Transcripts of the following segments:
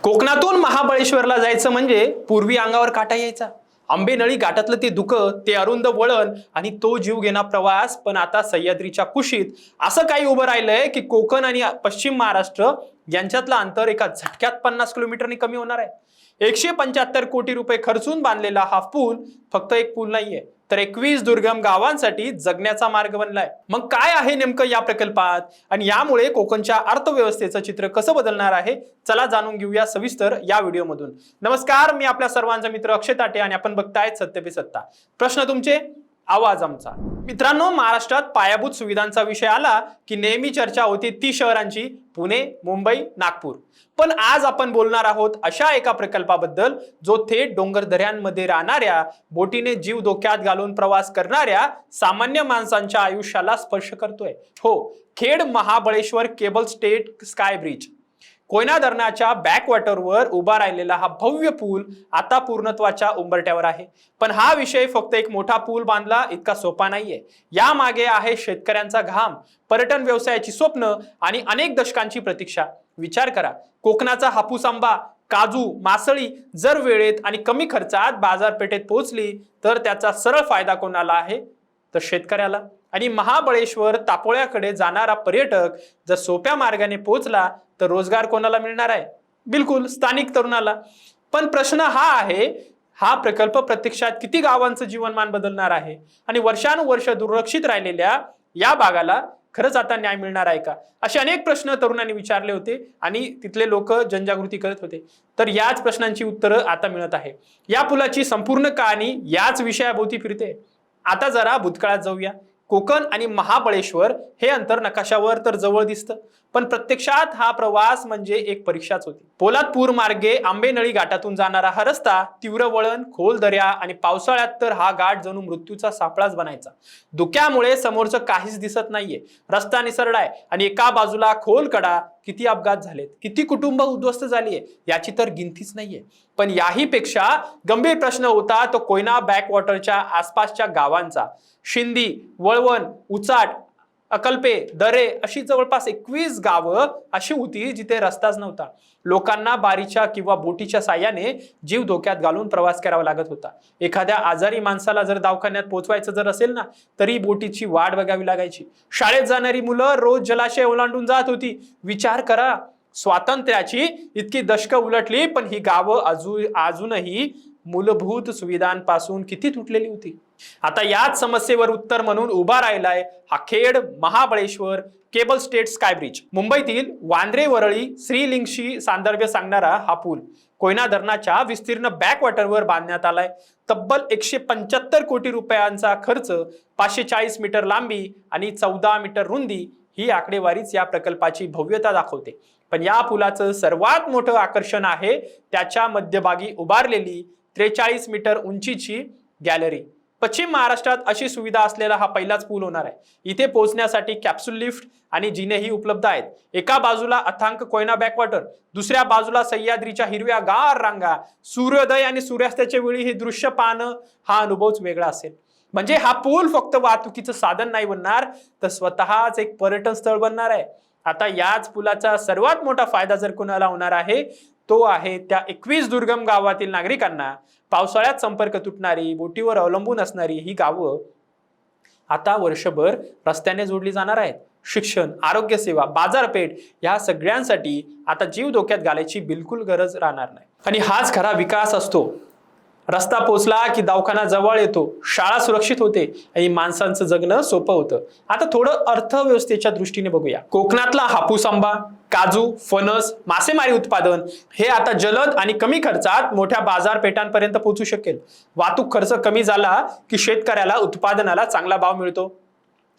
कोकणातून महाबळेश्वरला जायचं म्हणजे पूर्वी अंगावर काटा यायचा। आंबेनळी घाटातलं ते धुकं, ते अरुंद वळण आणि तो जीव घेणा प्रवास। पण आता सह्याद्रीच्या कुशीत असं काही उभं राहिलंय की कोकण आणि पश्चिम महाराष्ट्र यांच्यातलं अंतर एका झटक्यात 50 किलोमीटरने कमी होणार आहे। 175 कोटी रुपये खर्चून बांधलेला हा पूल फक्त एक पूल नाहीये, तर 21 दुर्गम गावांसाठी जगण्याचा मार्ग बनलाय। मग काय आहे नेमकं या प्रकल्पात आणि यामुळे कोकणच्या अर्थव्यवस्थेचं चित्र कसं बदलणार आहे, चला जाणून घेऊया सविस्तर या व्हिडिओमधून। नमस्कार, मी आपल्या सर्वांचा मित्र अक्षय ताटे आणि आपण बघतायत सत्य पे सत्ता। प्रश्न तुमचे, आवाज आमचा। मित्रांनो, महाराष्ट्रात पायाभूत सुविधांचा विषय आला की नेहमी चर्चा होती ती शहरांची, पुणे, मुंबई, नागपूर। पण आज आपण बोलणार आहोत अशा एका प्रकल्पाबद्दल जो थेट डोंगर दऱ्यांमध्ये राहणाऱ्या, बोटीने जीव धोक्यात घालून प्रवास करणाऱ्या सामान्य माणसांच्या आयुष्याला स्पर्श करतोय। हो, Khed Mahabaleshwar cable stayed sky bridge. Koyna धरणाच्या बॅकवॉटरवर उभा राहिलेला हा भव्य पूल आता पूर्णत्वाच्या उंबरठ्यावर आहे। पण हा विषय फक्त एक मोठा पूल बांधला इतका सोपा नाहीये। या मागे आहे शेतकऱ्यांचा घाम, पर्यटन व्यवसायाची स्वप्न आणि अनेक दशकांची प्रतीक्षा। विचार करा, कोकणाचा हापूस आंबा, काजू, मासळी जर वेळेत आणि कमी खर्चात बाजारपेठेत पोहोचली तर त्याचा सरळ फायदा कोणाला आहे? तर शेतकऱ्याला। आणि महाबळेश्वर तापोळ्याकडे जाणारा पर्यटक जर सोप्या मार्गाने पोहोचला तर रोजगार कोणाला मिळणार आहे? बिलकुल स्थानिक तरुणाला। पण प्रश्न हा आहे, हा प्रकल्प प्रत्यक्षात किती गावांचं जीवनमान बदलणार आहे आणि वर्षानुवर्ष दुर्लक्षित राहिलेल्या या भागाला खरंच आता न्याय मिळणार आहे का? असे अनेक प्रश्न तरुणांनी विचारले होते आणि तिथले लोक जनजागृती करत होते। तर याच प्रश्नांची उत्तरं आता मिळत आहे। या पुलाची संपूर्ण कहाणी याच विषयाभोवती फिरते। आता जरा भूतकाळात जाऊया। कोकण आणि महाबळेश्वर हे अंतर नकाशावर तर जवळ दिसतं, पण प्रत्यक्षात हा प्रवास म्हणजे एक परीक्षाच होती। पोलादपूर मार्गे आंबेनळी घाटातून जाणारा हा रस्ता तीव्र वळण, खोल दऱ्या आणि पावसाळ्यात तर हा घाट जणू मृत्यूचा सापळाच बनायचा। धुक्यामुळे समोरचं काहीच दिसत नाहीये, रस्ता निसरडाय आणि एका बाजूला खोल कडा। किती अपघात झालेत, किती कुटुंब उद्ध्वस्त झालीये याची तर गिनतीच नाहीये। पण याही पेक्षा गंभीर प्रश्न होता तो कोयना बॅकवॉटरच्या आसपासच्या गावांचा। शिंदी, वळवण, उचाट, अकल्पे, दरे अशी जवळपास 21 गावं अशी होती जिथे रस्ताच नव्हता। लोकांना बारीच्या किंवा बोटीच्या साह्याने जीव धोक्यात घालून प्रवास करावा लागत होता। एखाद्या आजारी माणसाला जर दवाखान्यात पोहोचवायचं जर असेल ना, तरी बोटीची वाट बघावी लागायची। शाळेत जाणारी मुलं रोज जलाशय ओलांडून जात होती। विचार करा, स्वातंत्र्याची इतकी दशकं उलटली पण ही गावं अजूनही मूलभूत सुविधांपासून किती तुटलेली होती। आता याच समस्येवर उत्तर म्हणून उभा राहिलाय हा Khed Mahabaleshwar cable stayed sky bridge. मुंबईतील वांद्रे वरळी श्रीलिंगशी सांदर्भ्य सांगणारा हा पूल कोयना धरणाच्या विस्तीर्ण बॅकवॉटरवर बांधण्यात आलाय। तब्बल 175 कोटी रुपयांचा खर्च, 540 मीटर लांबी आणि 14 मीटर रुंदी ही आकडेवारीच या प्रकल्पाची भव्यता दाखवते। पण या पुलाचं सर्वात मोठं आकर्षण आहे त्याच्या मध्यभागी उभारलेली 43 मीटर उंचीची गॅलरी। पश्चिम महाराष्ट्रात अशी सुविधा असलेला हा पहिलाच पूल होणार आहे। इथे पोहोचण्यासाठी कॅप्सूल लिफ्ट आणि जिनेही उपलब्ध आहेत। एका बाजूला अथांग कोयना बॅकवॉटर, दुसऱ्या बाजूला सह्याद्रीच्या हिरव्या गार रांगा। सूर्योदय आणि सूर्यास्ताच्या वेळी हे दृश्य पाहणं हा अनुभवच वेगळा असेल। म्हणजे हा पूल फक्त वाहतुकीचं साधन नाही बनणार, तर स्वतःच एक पर्यटन स्थळ बनणार आहे। आता याच पुलाचा सर्वात मोठा फायदा जर कोणाला होणार आहे तो आहे त्या 21 दुर्गम गावातील नागरिकांना। पावसाळ्यात संपर्क तुटणारी, बोटीवर अवलंबून असणारी ही गावं आता वर्षभर रस्त्याने जोडली जाणार आहेत। शिक्षण, आरोग्य सेवा, बाजारपेठ या सगळ्यांसाठी आता जीव धोक्यात घालायची बिलकुल गरज राहणार नाही। आणि हाच खरा विकास असतो। रस्ता पोचला की दवाखाना जवळ येतो, शाळा सुरक्षित होते आणि माणसांचं जगणं सोपं होतं। आता थोडं अर्थव्यवस्थेच्या दृष्टीने बघूया। कोकणातला हापूस आंबा, काजू, फणस, मासेमारी उत्पादन हे आता जलद आणि कमी खर्चात मोठ्या बाजारपेठांपर्यंत पोहोचू शकेल। वाहतूक खर्च कमी झाला की शेतकऱ्याला उत्पादनाला चांगला भाव मिळतो।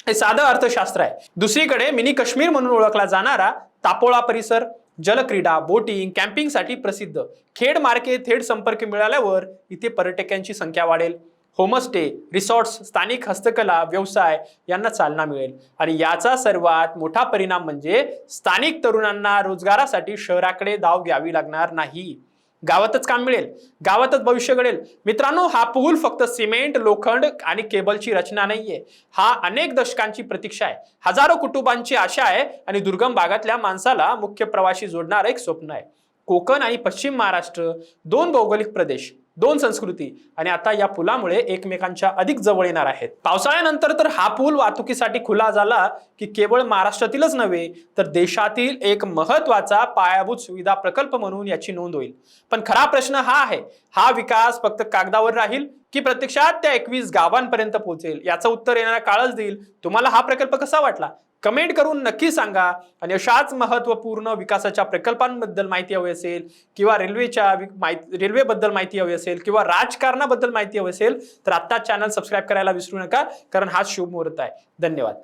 हे साधं अर्थशास्त्र आहे। दुसरीकडे मिनी काश्मीर म्हणून ओळखला जाणारा तापोळा परिसर जलक्रीडा, बोटिंग, कॅम्पिंगसाठी प्रसिद्ध। खेड मार्के थेट संपर्क मिळाल्यावर इथे पर्यटकांची संख्या वाढेल। होमस्टे, रिसॉर्ट्स, स्थानिक हस्तकला व्यवसाय यांना चालना मिळेल। आणि याचा सर्वात मोठा परिणाम म्हणजे स्थानिक तरुणांना रोजगारासाठी शहराकडे धाव घ्यावी लागणार नाही। गावातच काम मिळेल, गावातच भविष्य घडेल। मित्रांनो, हा पूल फक्त सिमेंट, लोखंड आणि केबलची रचना नाहीये, हा अनेक दशकांची प्रतीक्षा आहे। हजारो कुटुंबांची आशा आहे आणि दुर्गम भागातल्या माणसाला मुख्य प्रवाशी जोडणारं एक स्वप्न आहे। कोकण आणि पश्चिम महाराष्ट्र, 2 भौगोलिक प्रदेश, 2 संस्कृती आणि आता या पुलामुळे एकमेकांच्या अधिक जवळ येणार आहेत. पावसाळ्यानंतर तर हा पूल वाहतुकीसाठी खुला झाला की केवळ महाराष्ट्रातीलच नव्हे तर देशातील एक महत्त्वाचा पायाभूत सुविधा प्रकल्प म्हणून याची नोंद होईल. पण खरा प्रश्न हा आहे, हा विकास फक्त कागदावर राहील की प्रत्यक्षात त्या 21 गावांपर्यंत पोहोचेल? याचं उत्तर येणारा काळच देईल. तुम्हाला हा प्रकल्प कसा वाटला? कमेंट करून नक्की सांगा. आणि अशाच महत्त्वपूर्ण विकासाच्या प्रकल्पांबद्दल माहिती हवी असेल किंवा रेल्वेबद्दल माहिती हवी असेल किंवा राजकारणाबद्दल माहिती हवी असेल तर आता चॅनल सबस्क्राईब करायला विसरू नका, कारण हा शुभ मुहूर्त आहे. धन्यवाद.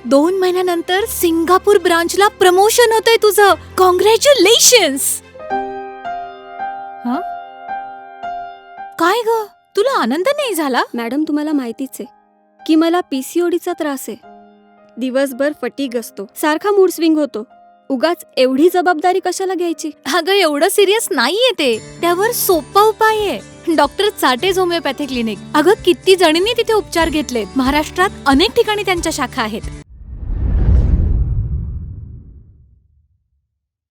2 महिन्यानंतर सिंगापूर ब्रांचला प्रमोशन होतंय तुझं. कॉंग्रॅच्युलेशन्स. काय ग, तुला आनंद नाही झाला? मॅडम, तुम्हाला माहितीच आहे की मला PCODचा त्रास आहे. दिवसभर फटीग असतो, सारखा मूड स्विंग होतो. उगाच एवढी जबाबदारी कशाला घ्यायची? अगं, एवढं सिरियस नाहीये ते. त्यावर सोपा उपाय आहे, डॉक्टर चाटेज होमिओपॅथी क्लिनिक. अगं, किती जणींनी तिथे उपचार घेतलेत. महाराष्ट्रात अनेक ठिकाणी त्यांच्या शाखा आहेत.